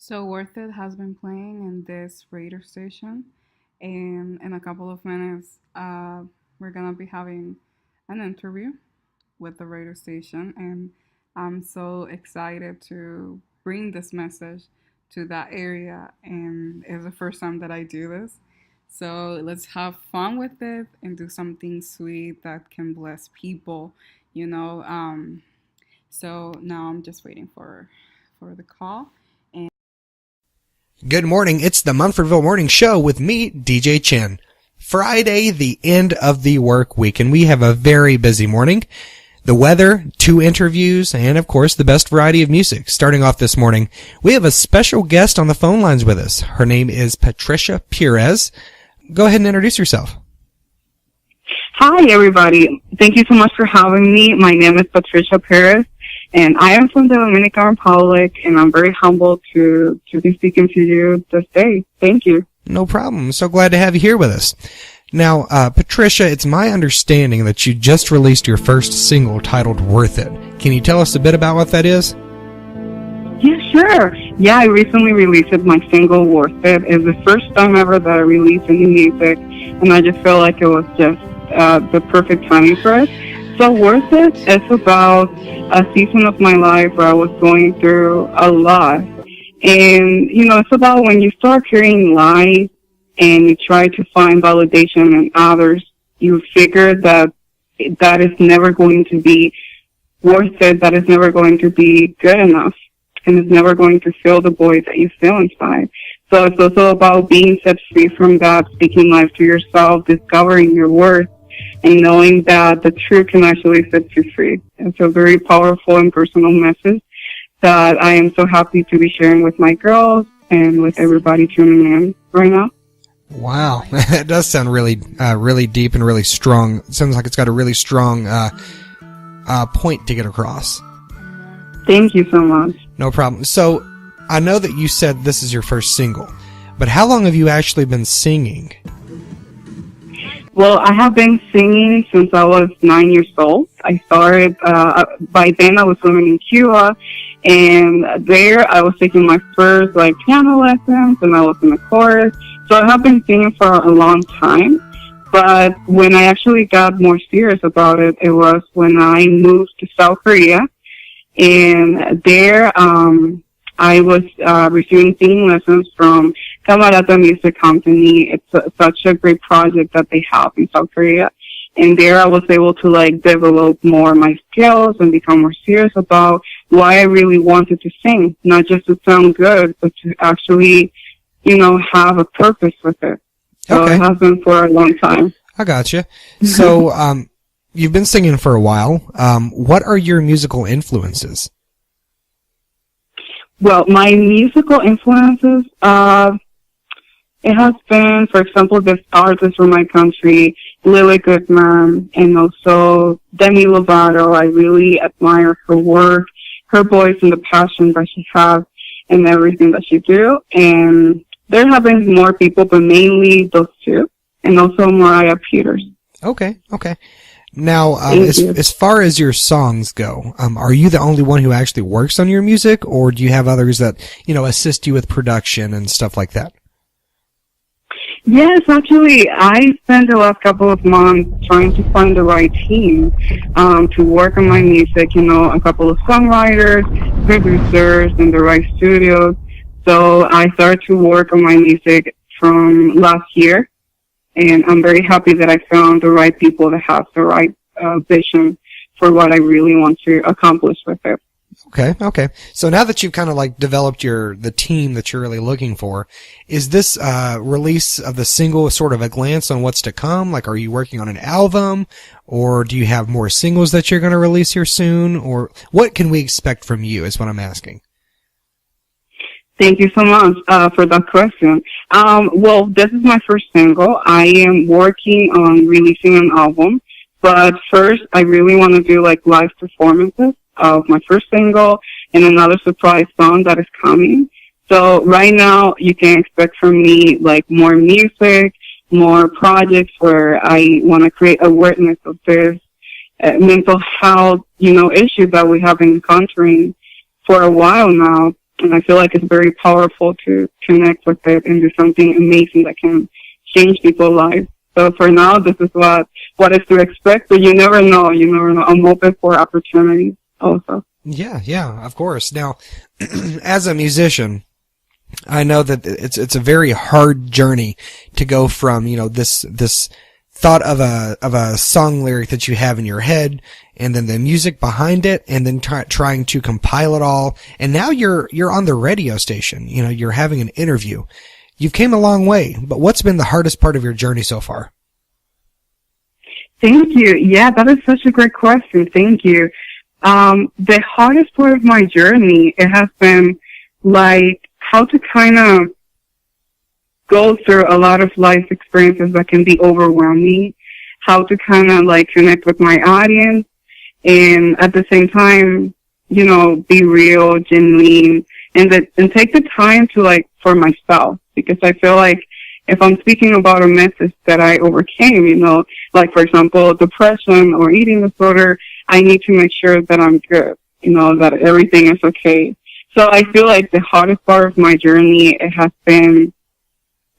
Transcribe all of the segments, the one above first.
So Worth It has been playing in this radio station, and in a couple of minutes, we're gonna be having an interview with the radio station, and I'm so excited to bring this message to that area, and it's the first time that I do this. So let's have fun with it and do something sweet that can bless people, you know. So now I'm just waiting for the call. Good morning. It's the Munfordville Morning Show with me, DJ Chin. Friday, the end of the work week, and we have a very busy morning. The weather, 2 interviews, and of course, the best variety of music. Starting off this morning, we have a special guest on the phone lines with us. Her name is Patricia Perez. Go ahead and introduce yourself. Hi, everybody. Thank you so much for having me. My name is Patricia Perez, and I am from the Dominican Republic, and I'm very humbled to be speaking to you this day. Thank you. No problem. I'm so glad to have you here with us. Now, Patricia, it's my understanding that you just released your first single titled Worth It. Can you tell us a bit about what that is? Yeah, sure. Yeah, I recently released my single, Worth It. It's the first time ever that I released any music, and I just felt like it was just the perfect timing for it. So Worth It is about a season of my life where I was going through a lot. And, it's about when you start hearing lies and you try to find validation in others, you figure that that is never going to be worth it, that is never going to be good enough, and it's never going to fill the void that you feel inside. So it's also about being set free from that, speaking life to yourself, discovering your worth, and knowing that the truth can actually set you free. It's a very powerful and personal message that I am so happy to be sharing with my girls and with everybody tuning in right now. Wow. It does sound really deep and really strong. It sounds like it's got a really strong point to get across. Thank you so much. No problem. So, I know that you said this is your first single, but how long have you actually been singing? Well, I have been singing since I was 9 years old. I started, by then I was living in Cuba, and there I was taking my first, piano lessons, and I was in the chorus. So I have been singing for a long time. But when I actually got more serious about it, it was when I moved to South Korea. And there, I was receiving singing lessons from Camarata Music Company. It's such a great project that they have in South Korea. And there I was able to develop more my skills and become more serious about why I really wanted to sing, not just to sound good, but to actually, have a purpose with it. So Okay. It has been for a long time. I gotcha. So, you've been singing for a while. What are your musical influences? Well, my musical influences, it has been, for example, this artist from my country, Lily Goodman, and also Demi Lovato. I really admire her work, her voice, and the passion that she has in everything that she do. And there have been more people, but mainly those two, and also Mariah Peters. Okay. Now, as far as your songs go, are you the only one who actually works on your music, or do you have others that, assist you with production and stuff like that? Yes, actually, I spent the last couple of months trying to find the right team to work on my music, a couple of songwriters, producers, and the right studios. So I started to work on my music from last year, and I'm very happy that I found the right people that have the right vision for what I really want to accomplish with it. Okay. So now that you've kind of developed the team that you're really looking for, is this release of the single sort of a glance on what's to come? Are you working on an album, or do you have more singles that you're going to release here soon, or what can we expect from you is what I'm asking. Thank you so much for that question. Well, this is my first single. I am working on releasing an album, but first I really want to do live performances of my first single and another surprise song that is coming. So right now you can expect from me more music, more projects where I want to create awareness of this mental health, issue that we have been encountering for a while now. And I feel like it's very powerful to connect with it and do something amazing that can change people's lives. So for now, this is what is to expect, but you never know. You never know. I'm open for opportunities also. Yeah, of course. Now, as a musician, I know that it's a very hard journey to go from, this thought of a song lyric that you have in your head, and then the music behind it, and then trying to compile it all. And now you're on the radio station. You're having an interview. You've came a long way, but what's been the hardest part of your journey so far? Thank you. Yeah, that is such a great question. Thank you. The hardest part of my journey, it has been like how to kind of go through a lot of life experiences that can be overwhelming, how to kind of like connect with my audience and at the same time, be real, genuine, and take the time to like for myself, because I feel like if I'm speaking about a message that I overcame, like for example, depression or eating disorder, I need to make sure that I'm good, that everything is okay. So I feel like the hardest part of my journey, it has been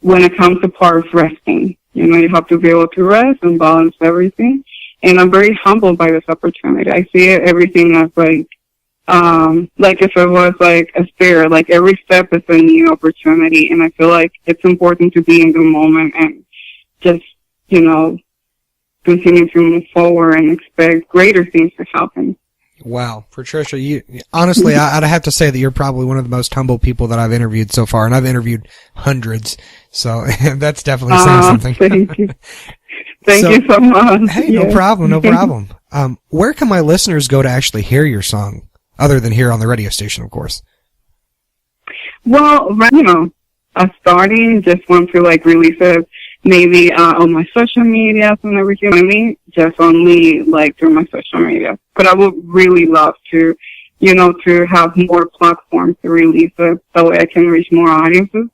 when it comes to part of resting. You have to be able to rest and balance everything. And I'm very humbled by this opportunity. I see everything as like if it was like a stair, like every step is a new opportunity. And I feel like it's important to be in the moment and just, continue to move forward and expect greater things to happen. Wow, Patricia, honestly, I'd have to say that you're probably one of the most humble people that I've interviewed so far, and I've interviewed hundreds, so that's definitely saying something. Thank you. Thank you so much. Hey, no problem. Where can my listeners go to actually hear your song, other than here on the radio station, of course? Well, starting, just want to like release it maybe on my social medias and everything. I mean, just only like through my social media. But I would really love to, to have more platforms to release it so I can reach more audiences.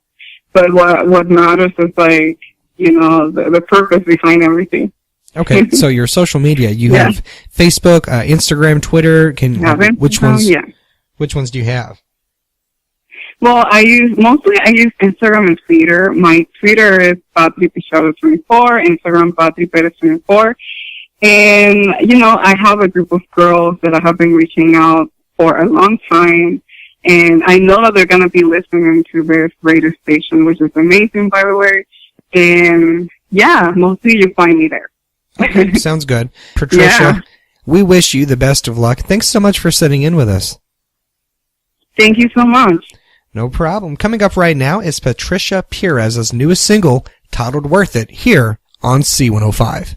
But what matters is like, the purpose behind everything. Okay, so your social media, you have Facebook, Instagram, Twitter. Which ones do you have? Well, I use Instagram and Twitter. My Twitter is Patri 24, Instagram Patri 24. And, I have a group of girls that I have been reaching out for a long time. And I know that they're going to be listening to this radio station, which is amazing, by the way. And, mostly you find me there. Okay, sounds good. Patricia, we wish you the best of luck. Thanks so much for sitting in with us. Thank you so much. No problem. Coming up right now is Patricia Perez's newest single, titled Worth It, here on C105.